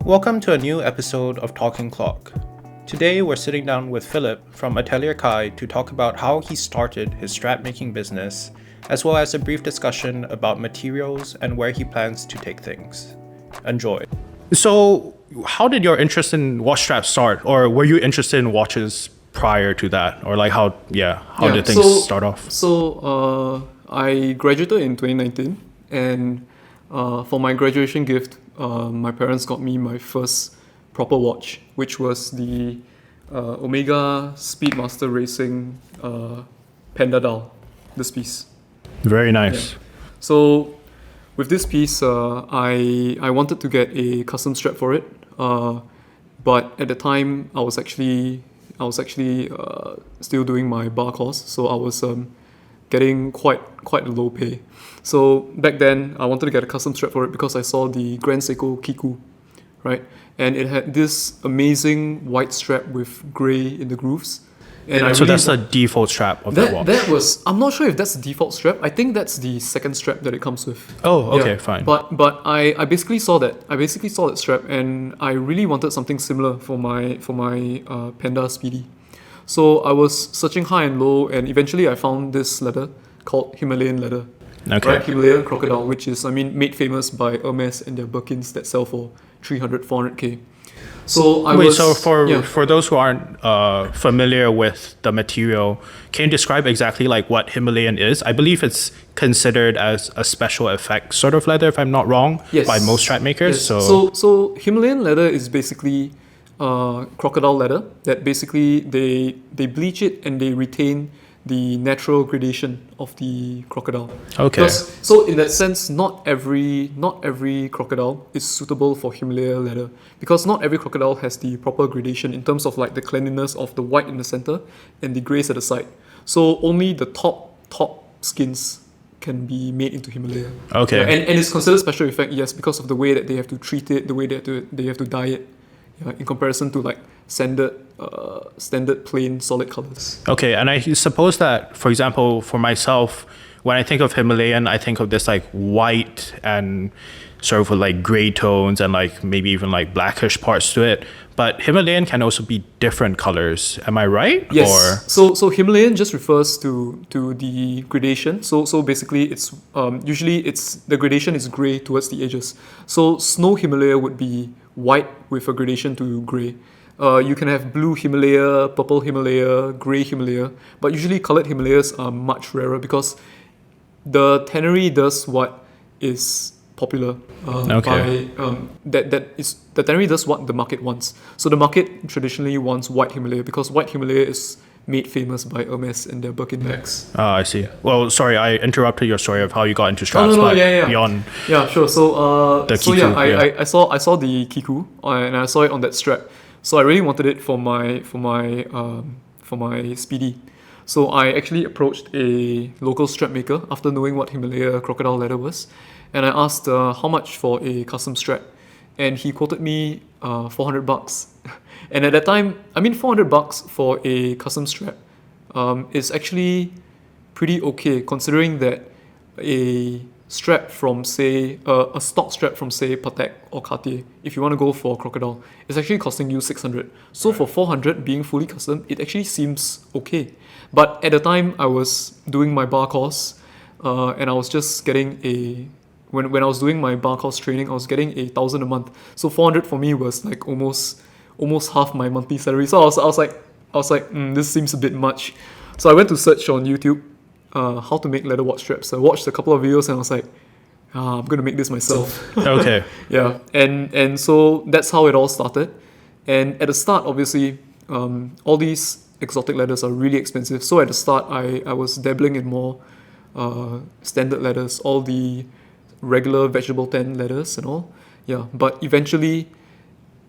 Welcome to a new episode of Talking Clock. Today we're sitting down with Philip from Atelier Kai to talk about how he started his strap making business, as well as a brief discussion about materials and where he plans to take things. Enjoy. So, how did your interest in watch straps start? Or were you interested in watches prior to that? Or like how did things start off? I graduated in 2019, and for my graduation gift, my parents got me my first proper watch, which was the Omega Speedmaster Racing Panda dial, this piece. Very nice. Yeah. So with this piece, I wanted to get a custom strap for it, but at the time I was actually still doing my bar course, so I was getting quite a low pay. So back then, I wanted to get a custom strap for it because I saw the Grand Seiko Kiku, right? And it had this amazing white strap with grey in the grooves. And so that's the default strap of that watch? I'm not sure if that's the default strap. I think that's the second strap that it comes with. Oh, okay, fine. But I basically saw that. I basically saw that strap, and I really wanted something similar for my Panda Speedy. So I was searching high and low, and eventually I found this leather called Himalayan leather. Okay. Right? Himalayan Crocodile, which is, made famous by Hermes and their Birkins that sell for 300, 400k. So for those who aren't familiar with the material, can you describe exactly like what Himalayan is? I believe it's considered as a special effect sort of leather, if I'm not wrong, by most strap makers. Yes. So Himalayan leather is basically crocodile leather that basically they bleach it and they retain the natural gradation of the crocodile. Okay. So in that sense, not every crocodile is suitable for Himalayan leather, because not every crocodile has the proper gradation in terms of like the cleanliness of the white in the center and the grays at the side. So only the top skins can be made into Himalaya. Okay. And it's considered special effect, yes, because of the way that they have to treat it, the way that they have to dye it, in comparison to like standard plain solid colors. Okay, and I suppose that, for example, for myself, when I think of Himalayan, I think of this like white and sort of with like gray tones and like maybe even like blackish parts to it. But Himalayan can also be different colors. Am I right? Yes. So Himalayan just refers to the gradation. So basically, it's usually the gradation is gray towards the edges. So snow Himalaya would be white with a gradation to gray. You can have blue Himalaya, purple Himalaya, grey Himalaya, but usually colored Himalayas are much rarer because the tannery does what is popular. The tannery does what the market wants. So the market traditionally wants white Himalaya because white Himalaya is made famous by Hermes and their Birkin bags. I see. Well, sorry, I interrupted your story of how you got into straps. Beyond. Yeah, sure. So Kiku, I saw the Kiku and I saw it on that strap. So I really wanted it for my Speedy. So I actually approached a local strap maker after knowing what Himalaya crocodile leather was, and I asked how much for a custom strap, and he quoted me $400. And at that time, $400 for a custom strap is actually pretty okay, considering that a strap from say a stock strap from say Patek or Cartier, if you want to go for Crocodile, it's actually costing you 600. So for 400 being fully custom, it actually seems okay. But at the time I was doing my bar course, and I was just getting when I was doing my bar course training, I was getting 1,000 a month. So 400 for me was like almost half my monthly salary. So I was like, this seems a bit much. So I went to search on YouTube how to make leather watch straps. I watched a couple of videos and I was like, I'm gonna make this myself. Okay. Yeah, and so that's how it all started. And at the start, obviously, all these exotic leathers are really expensive. So at the start, I was dabbling in more standard leathers, all the regular vegetable tan leathers and all. Yeah, but eventually,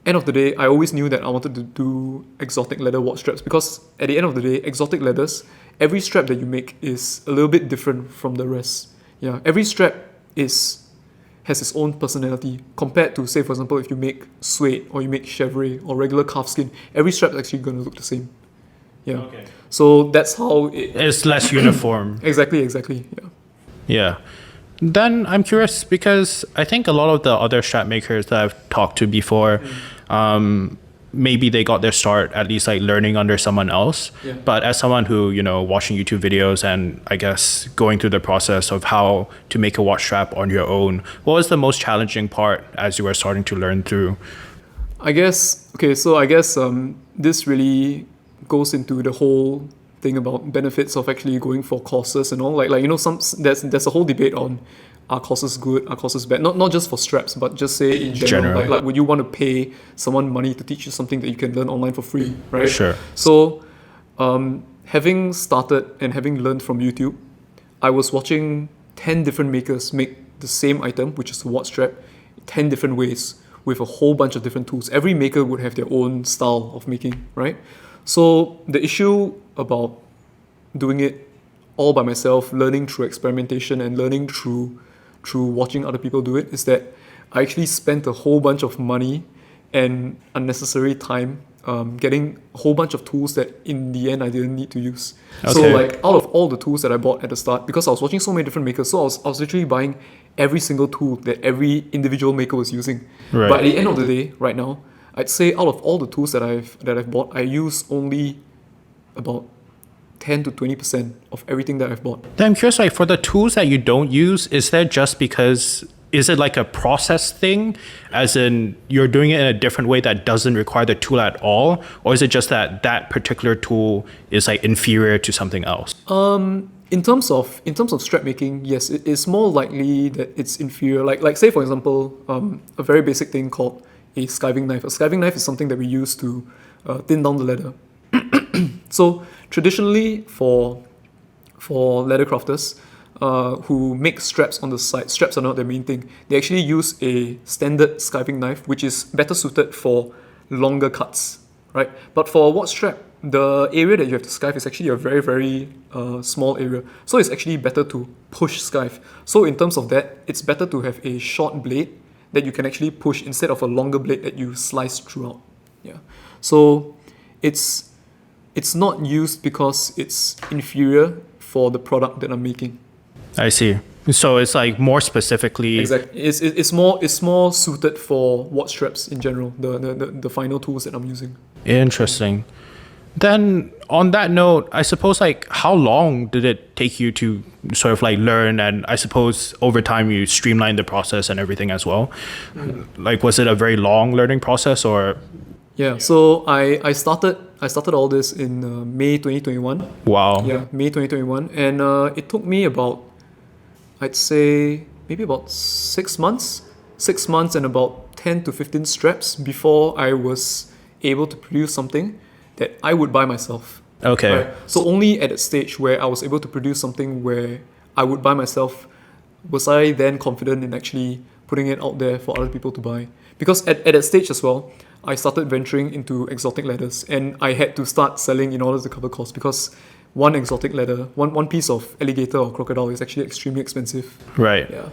end of the day, I always knew that I wanted to do exotic leather watch straps because at the end of the day, exotic leathers, every strap that you make is a little bit different from the rest. Yeah, every strap has its own personality compared to, say, for example, if you make suede or you make chevre or regular calf skin, every strap is actually going to look the same. Yeah. Okay. So that's how it's less uniform. Exactly. Yeah. Yeah. Then I'm curious because I think a lot of the other strap makers that I've talked to before, maybe they got their start at least like learning under someone else. Yeah. But as someone who, watching YouTube videos and I guess going through the process of how to make a watch strap on your own, what was the most challenging part as you were starting to learn through? I guess this really goes into the whole thing about benefits of actually going for courses and all. There's a whole debate on, are courses good, are courses bad? Not just for straps, but just say in general. Like would you want to pay someone money to teach you something that you can learn online for free, right? Sure. So, having started and having learned from YouTube, I was watching 10 different makers make the same item, which is a watch strap, 10 different ways with a whole bunch of different tools. Every maker would have their own style of making, right? So the issue about doing it all by myself, learning through experimentation and learning through watching other people do it, is that I actually spent a whole bunch of money and unnecessary time getting a whole bunch of tools that in the end I didn't need to use. Okay. So like out of all the tools that I bought at the start, because I was watching so many different makers, so I was literally buying every single tool that every individual maker was using. Right. But at the end of the day, right now, I'd say out of all the tools that I've bought, I use only about 10 to 20% of everything that I've bought. Then I'm curious, like for the tools that you don't use, is that just because, is it like a process thing? As in you're doing it in a different way that doesn't require the tool at all? Or is it just that that particular tool is like inferior to something else? In terms of strap making, yes, it's more likely that it's inferior. Like say for example, a very basic thing called a skiving knife. A skiving knife is something that we use to thin down the leather. So traditionally for leather crafters who make straps on the side, straps are not their main thing. They actually use a standard skiving knife, which is better suited for longer cuts, right? But for a watch strap, the area that you have to skive is actually a very, very small area. So it's actually better to push skive. So in terms of that, it's better to have a short blade that you can actually push instead of a longer blade that you slice throughout. Yeah. So it's not used because it's inferior for the product that I'm making. I see. So it's like more specifically... Exactly. It's more suited for watch straps in general, the final tools that I'm using. Interesting. Then on that note, I suppose like how long did it take you to sort of like learn, and I suppose over time you streamlined the process and everything as well? Like was it a very long learning process or? Yeah, so I started all this in May 2021. Wow. Yeah, May 2021, and it took me about, I'd say maybe about 6 months and about 10 to 15 straps before I was able to produce something that I would buy myself. Okay. Right? So only at that stage where I was able to produce something where I would buy myself, was I then confident in actually putting it out there for other people to buy. Because at that stage as well, I started venturing into exotic leathers, and I had to start selling in order to cover costs, because one exotic leather, one piece of alligator or crocodile is actually extremely expensive. Right. Yeah.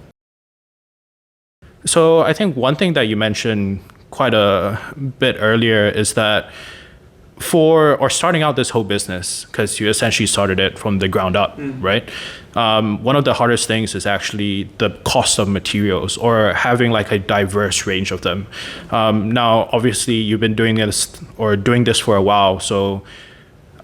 So I think one thing that you mentioned quite a bit earlier is that starting out this whole business, because you essentially started it from the ground up, right? One of the hardest things is actually the cost of materials, or having like a diverse range of them. Now, obviously, you've been doing this for a while, so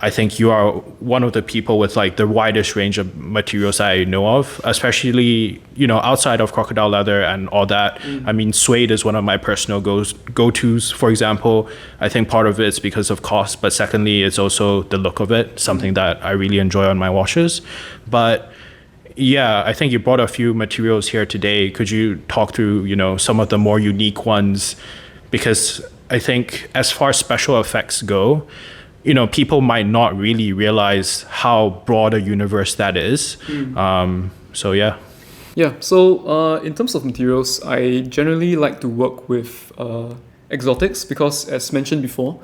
I think you are one of the people with like the widest range of materials I know of, especially, outside of crocodile leather and all that. I mean, suede is one of my personal go-tos, for example. I think part of it's because of cost, but secondly, it's also the look of it, something that I really enjoy on my watches. But yeah, I think you brought a few materials here today. Could you talk through, some of the more unique ones? Because I think as far as special effects go, people might not really realize how broad a universe that is. So yeah. Yeah, so in terms of materials, I generally like to work with exotics, because as mentioned before,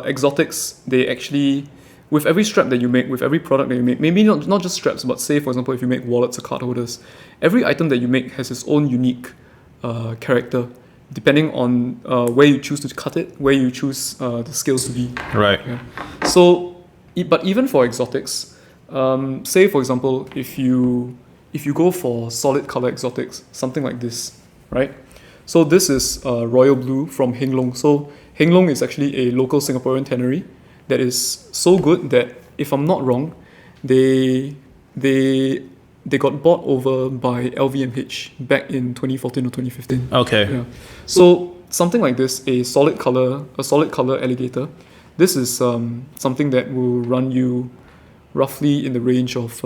exotics, they actually, with every strap that you make, with every product that you make, maybe not just straps, but say for example, if you make wallets or card holders, every item that you make has its own unique character, depending on where you choose to cut it, where you choose the scales to be. Right. Yeah. So, but even for exotics, say for example, if you if you go for solid color exotics, something like this, right? So this is royal blue from Heng Long. So Heng Long is actually a local Singaporean tannery that is so good that, if I'm not wrong, they got bought over by LVMH back in 2014 or 2015. Okay. Yeah. So something like this, a solid color alligator. This is something that will run you roughly in the range of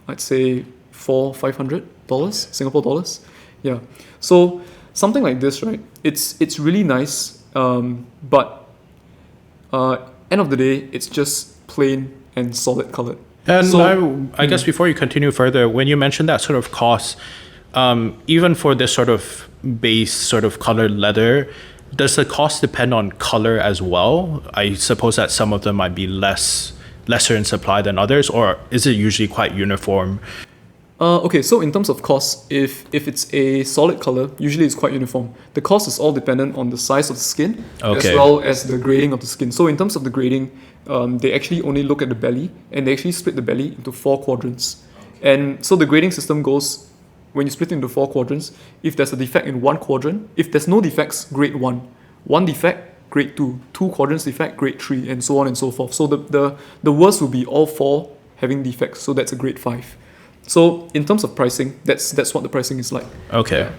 I'd say $400-500 Singapore dollars. Yeah. So something like this, right? It's really nice, but end of the day, it's just plain and solid colored. And So- I guess before you continue further, when you mentioned that sort of cost, even for this sort of base sort of colored leather, does the cost depend on color as well? I suppose that some of them might be lesser in supply than others, or is it usually quite uniform? Okay, so in terms of cost, if it's a solid color, usually it's quite uniform. The cost is all dependent on the size of the skin, Okay. as well as the grading of the skin. So in terms of the grading, they actually only look at the belly, and they actually split the belly into 4 quadrants. And so the grading system goes, when you split it into 4 quadrants, if there's a defect in one quadrant, if there's no defects, grade 1. 1 defect, grade 2. 2 quadrants defect, grade 3, and so on and so forth. So the worst will be all 4 having defects, so that's a grade 5. So in terms of pricing, that's what the pricing is like. Okay.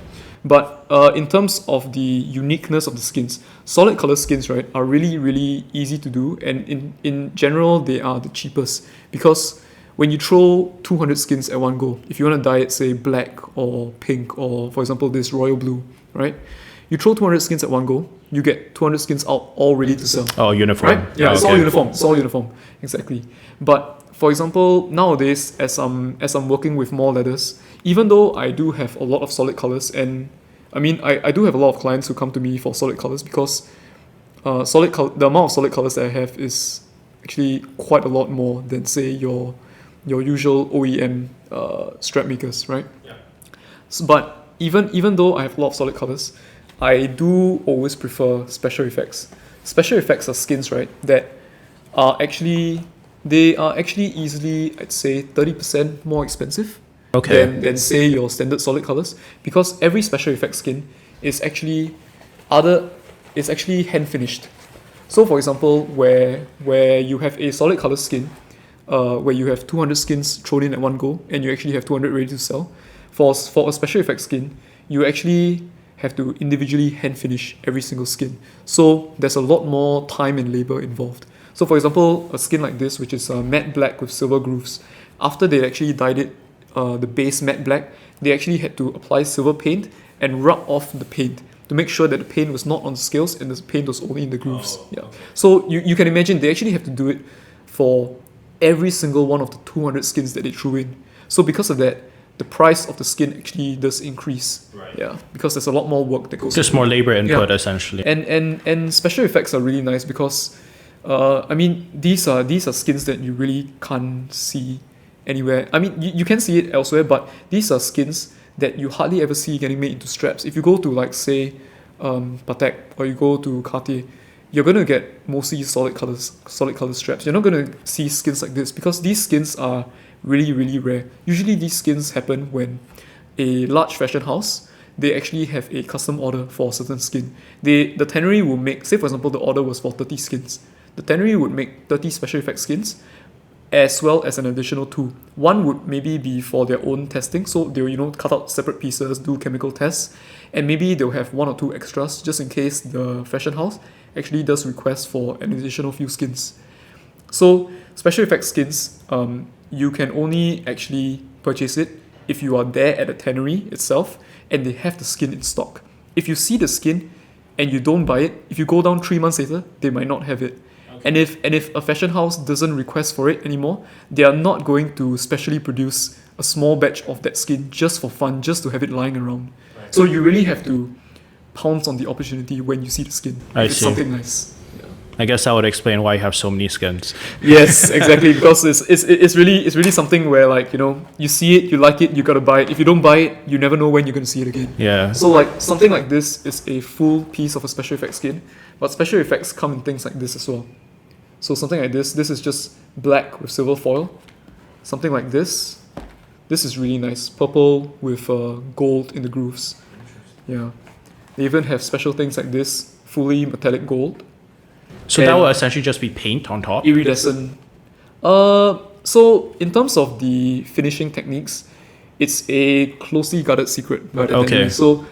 But in terms of the uniqueness of the skins, solid color skins, right, are really, really easy to do, and in general, they are the cheapest, because when you throw 200 skins at one go, if you want to dye it, say, black or pink, or for example, this royal blue, right, you throw 200 skins at one go, you get 200 skins out all ready to sell. Oh, uniform. Right? Yeah, it's all uniform. It's all uniform. Exactly. But for example, nowadays, as I'm working with more leathers, even though I do have a lot of solid colors, and I mean, I do have a lot of clients who come to me for solid colors, because the amount of solid colors that I have is actually quite a lot more than, say, your usual OEM strap makers, right? Yeah. So, but even though I have a lot of solid colors, I do always prefer special effects. Special effects are skins, right, that are actually easily, I'd say, 30% more expensive Okay. than say your standard solid colors, because every special effect skin is actually hand finished. So for example, where you have a solid color skin, where you have 200 skins thrown in at one go, and you actually have 200 ready to sell, for a special effect skin, you actually have to individually hand finish every single skin. So there's a lot more time and labor involved. So for example, a skin like this, which is matte black with silver grooves, after they actually dyed it the base matte black, they actually had to apply silver paint and rub off the paint to make sure that the paint was not on the scales and the paint was only in the grooves. Yeah. So you can imagine they actually have to do it for every single one of the 200 skins that they threw in. So because of that, the price of the skin actually does increase. Right. Yeah, because there's a lot more work that goes Just into more it. labor input, Yeah. essentially. And special effects are really nice because I mean, these are skins that you really can't see anywhere. I mean, you can see it elsewhere, but these are skins that you hardly ever see getting made into straps. If you go to, like, say, Patek, or you go to Cartier, you're gonna get mostly solid color straps. You're not gonna see skins like this, because these skins are really, really rare. Usually these skins happen when a large fashion house, they actually have a custom order for a certain skin. The tannery will make, say for example, the order was for 30 skins. The tannery would make 30 special effect skins, as well as an additional 2. One would maybe be for their own testing, so they'll cut out separate pieces, do chemical tests, and maybe they'll have 1 or 2 extras just in case the fashion house actually does request for an additional few skins. So special effect skins, you can only actually purchase it if you are there at the tannery itself and they have the skin in stock. If you see the skin and you don't buy it, if you go down 3 months later, they might not have it. And if a fashion house doesn't request for it anymore, they are not going to specially produce a small batch of that skin just for fun, just to have it lying around. Right. So you really have to pounce on the opportunity when you see the skin. I it's see. something nice. Yeah. I guess that would explain why you have so many skins. Yes, exactly. Because it's really something where, like, you see it, you like it, you gotta buy it. If you don't buy it, you never know when you're gonna see it again. Yeah. So like something like this is a full piece of a special effects skin, but special effects come in things like this as well. So something like this is just black with silver foil. Something like this This is really nice, purple with gold in the grooves. Yeah, they even have special things like this, fully metallic gold. So that will essentially just be paint on top? Iridescent. So in terms of the finishing techniques, it's a closely guarded secret by the atelier. So,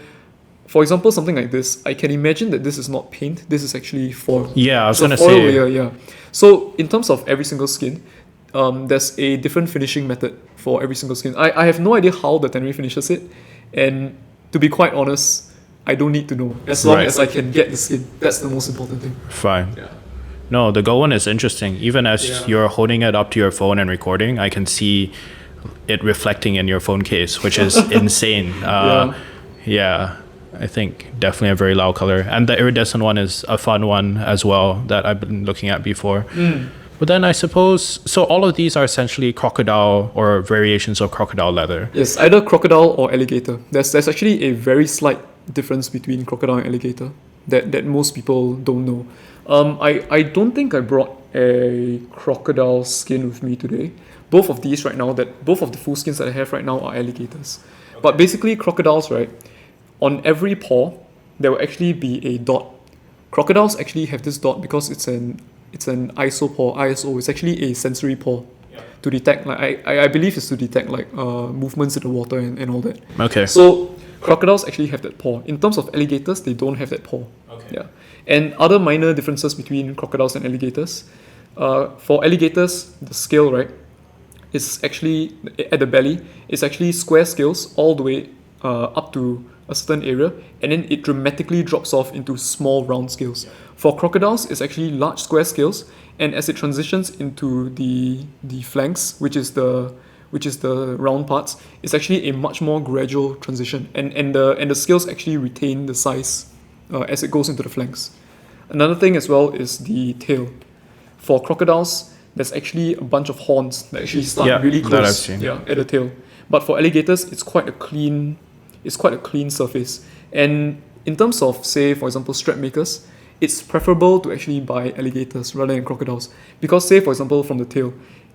for example, something like this, I can imagine that this is not paint. This is actually foil. Yeah, I was going to say. Layer, yeah. So in terms of every single skin, there's a different finishing method for every single skin. I have no idea how the tannery finishes it, and to be quite honest, I don't need to know. As long as I can get the skin, that's the most important thing. Fine. Yeah. No, the gold one is interesting. Even as you're holding it up to your phone and recording, I can see it reflecting in your phone case, which is insane. Yeah, I think definitely a very loud color. And the iridescent one is a fun one as well that I've been looking at before. But then I suppose, so all of these are essentially crocodile or variations of crocodile leather. Yes, either crocodile or alligator. There's actually a very slight difference between crocodile and alligator that most people don't know. I don't think I brought a crocodile skin with me today. Both of these right now, both of the full skins that I have right now are alligators. But basically crocodiles, right, on every paw, there will actually be a dot. Crocodiles actually have this dot because it's an ISO paw. ISO is actually a sensory paw to detect, like I believe it's to detect like movements in the water and all that. Okay. So crocodiles actually have that paw. In terms of alligators, they don't have that paw. Okay. Yeah. And other minor differences between crocodiles and alligators. For alligators, the scale, right, is actually at the belly. It's actually square scales all the way up to a certain area, and then it dramatically drops off into small round scales. For crocodiles, it's actually large square scales, and as it transitions into the flanks, which is the round parts, it's actually a much more gradual transition, and the scales actually retain the size as it goes into the flanks. Another thing as well is the tail. For crocodiles, there's actually a bunch of horns that actually start really close. That I've seen. At the tail. But for alligators, it's quite a clean surface. And in terms of, say, for example, strap makers, it's preferable to actually buy alligators rather than crocodiles. Because, say, for example, from the tail,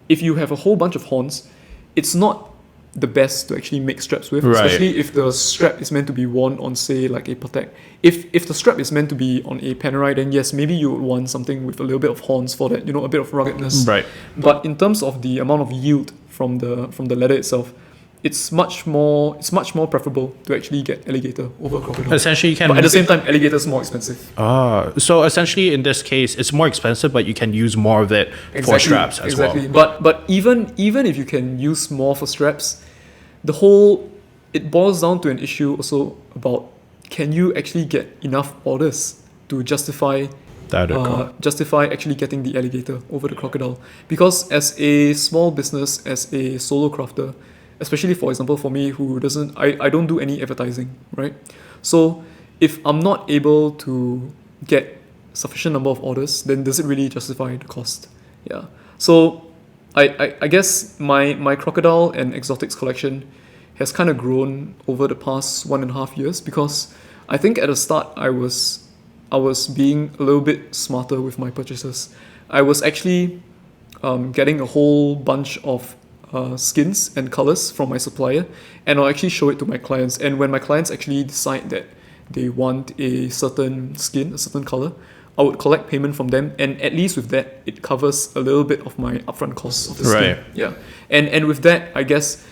if you have a whole bunch of horns, it's not the best to actually make straps with, especially if the strap is meant to be worn on, say, like a patek. If the strap is meant to be on a panerai, then yes, maybe you would want something with a little bit of horns for that, a bit of ruggedness. Right. But in terms of the amount of yield from the leather itself, it's much more preferable to actually get alligator over crocodile. Essentially, you can. But at the same time, alligator is more expensive. So essentially, in this case, it's more expensive, but you can use more of it for straps as well. But even if you can use more for straps, it boils down to an issue also about, can you actually get enough orders to justify actually getting the alligator over the crocodile? Because as a small business, as a solo crafter, especially for example for me who I don't do any advertising, right? So if I'm not able to get sufficient number of orders, then does it really justify the cost? Yeah. So I guess my crocodile and exotics collection has kind of grown over the past 1.5 years, because I think at the start I was being a little bit smarter with my purchases. I was actually getting a whole bunch of skins and colors from my supplier, and I'll actually show it to my clients. And when my clients actually decide that they want a certain skin, a certain color, I would collect payment from them, and at least with that, it covers a little bit of my upfront costs of the skin. Right. Yeah. And with that, I guess,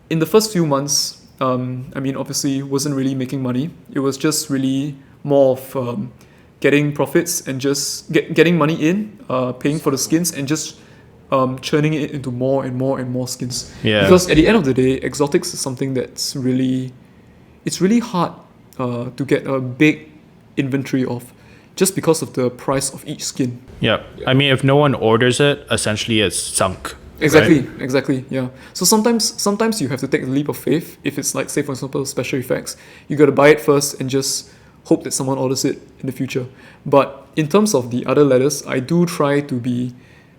in the first few months, obviously wasn't really making money. It was just really more of getting profits and just getting money in, paying for the skins, and just churning it into more and more and more skins. Yeah. Because at the end of the day, exotics is something that's really hard to get a big inventory of, just because of the price of each skin. Yeah. I mean, if no one orders it, essentially it's sunk. Exactly, right? Exactly, yeah. So sometimes you have to take a leap of faith. If it's like, say for example, special effects, you got to buy it first and just hope that someone orders it in the future. But in terms of the other leathers, I do try to be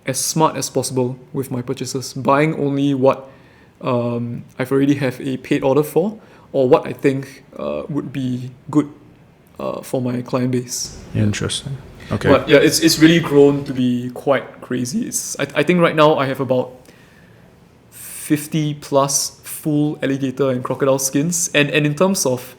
as smart as possible with my purchases, buying only what I've already have a paid order for, or what I think would be good for my client base. Interesting. Okay. But yeah, it's really grown to be quite crazy. I think right now I have about 50 plus full alligator and crocodile skins. And in terms of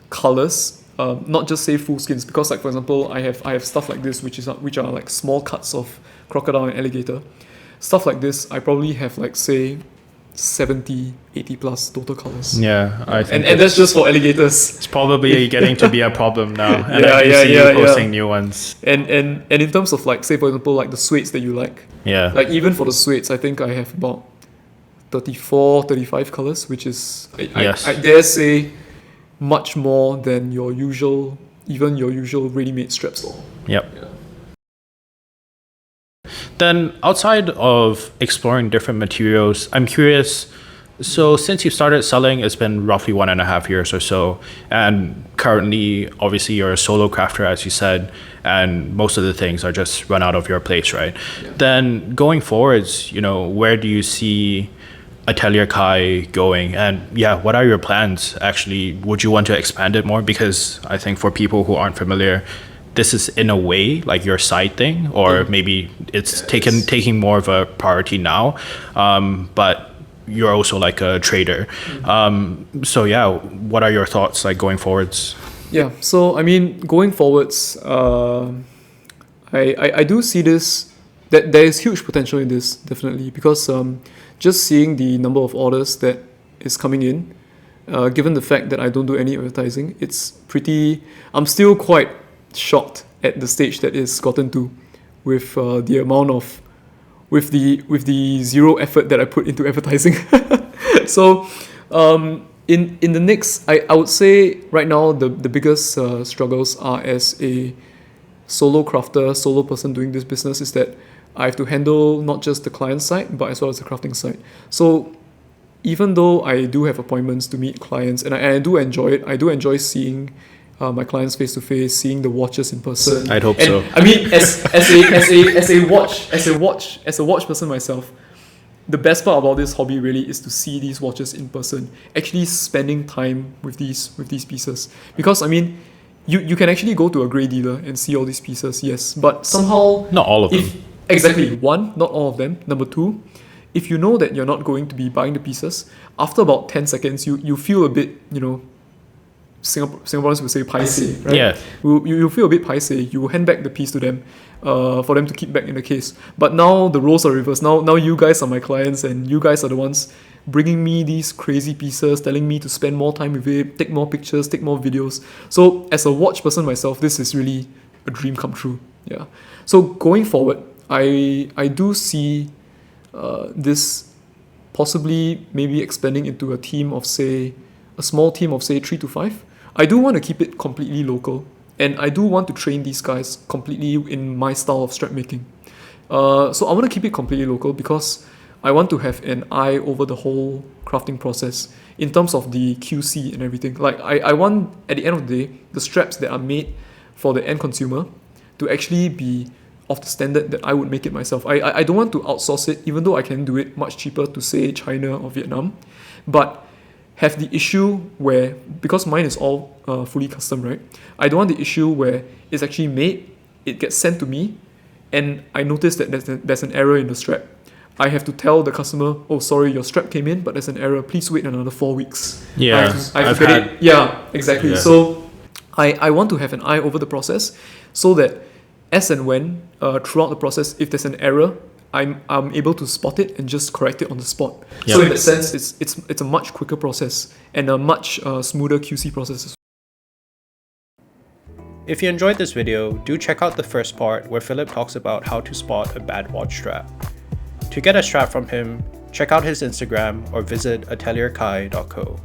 colors, not just say full skins, because like for example, I have stuff like this which are like small cuts of crocodile and alligator. Stuff like this, I probably have like say 70, 80 plus total colors. Yeah, I think and that's just for alligators. it's probably getting to be a problem now. And Yeah, I do yeah, see yeah, you posting yeah. new ones. And in terms of like say for example like the suedes that you like. Yeah. Like even for the suedes, I think I have about 34, 35 colors, which is Yes. I dare say much more than your usual ready-made strap store. Yep. Then outside of exploring different materials, I'm curious, so since you started selling, it's been roughly 1.5 years or so, and currently obviously you're a solo crafter, as you said, and most of the things are just run out of your place, right? Yeah. Then going forwards, where do you see Atelier Kai going? And yeah, what are your plans actually? Would you want to expand it more? Because I think for people who aren't familiar, this is in a way like your side thing, or maybe it's taking more of a priority now, but you're also like a trader. So yeah, what are your thoughts like going forwards? Yeah, so I mean, going forwards, I do see this, that there is huge potential in this, definitely, because just seeing the number of orders that is coming in, given the fact that I don't do any advertising, I'm still quite shocked at the stage that it's gotten to, with the amount of, with the zero effort that I put into advertising. So in the next, I would say right now the biggest struggles are as a solo crafter, solo person doing this business, is that I have to handle not just the client side, but as well as the crafting side. So even though I do have appointments to meet clients, and I do enjoy it, I do enjoy seeing my clients face to face, seeing the watches in person. I'd hope and, so. I mean, as a watch person myself, the best part about this hobby really is to see these watches in person, actually spending time with these pieces. Because I mean, you can actually go to a grey dealer and see all these pieces, yes, but somehow Not all of them. Exactly. One, not all of them. Number two, if you know that you're not going to be buying the pieces, after about 10 seconds, you feel a bit, Singaporeans would say paiseh, right? Yeah. You feel a bit paiseh. You hand back the piece to them, for them to keep back in the case. But now the roles are reversed. Now you guys are my clients, and you guys are the ones bringing me these crazy pieces, telling me to spend more time with it, take more pictures, take more videos. So as a watch person myself, this is really a dream come true. Yeah. So going forward, I do see this possibly maybe expanding into a small team of say 3 to 5. I do want to keep it completely local, and I do want to train these guys completely in my style of strap making. So I want to keep it completely local because I want to have an eye over the whole crafting process in terms of the QC and everything. Like I want, at the end of the day, the straps that are made for the end consumer to actually be of the standard that I would make it myself. I don't want to outsource it, even though I can do it much cheaper to say China or Vietnam, but have the issue where, because mine is all fully custom, right? I don't want the issue where it's actually made, it gets sent to me, and I notice that there's an error in the strap. I have to tell the customer, oh sorry, your strap came in, but there's an error, please wait another 4 weeks. Yeah, I've get it. Yeah, exactly. Yeah. So I want to have an eye over the process so that as and when throughout the process, if there's an error, I'm able to spot it and just correct it on the spot. Yep. So in that sense, it's a much quicker process and a much smoother QC process as well. If you enjoyed this video, do check out the first part where Philip talks about how to spot a bad watch strap. To get a strap from him, check out his Instagram or visit atelierkai.co.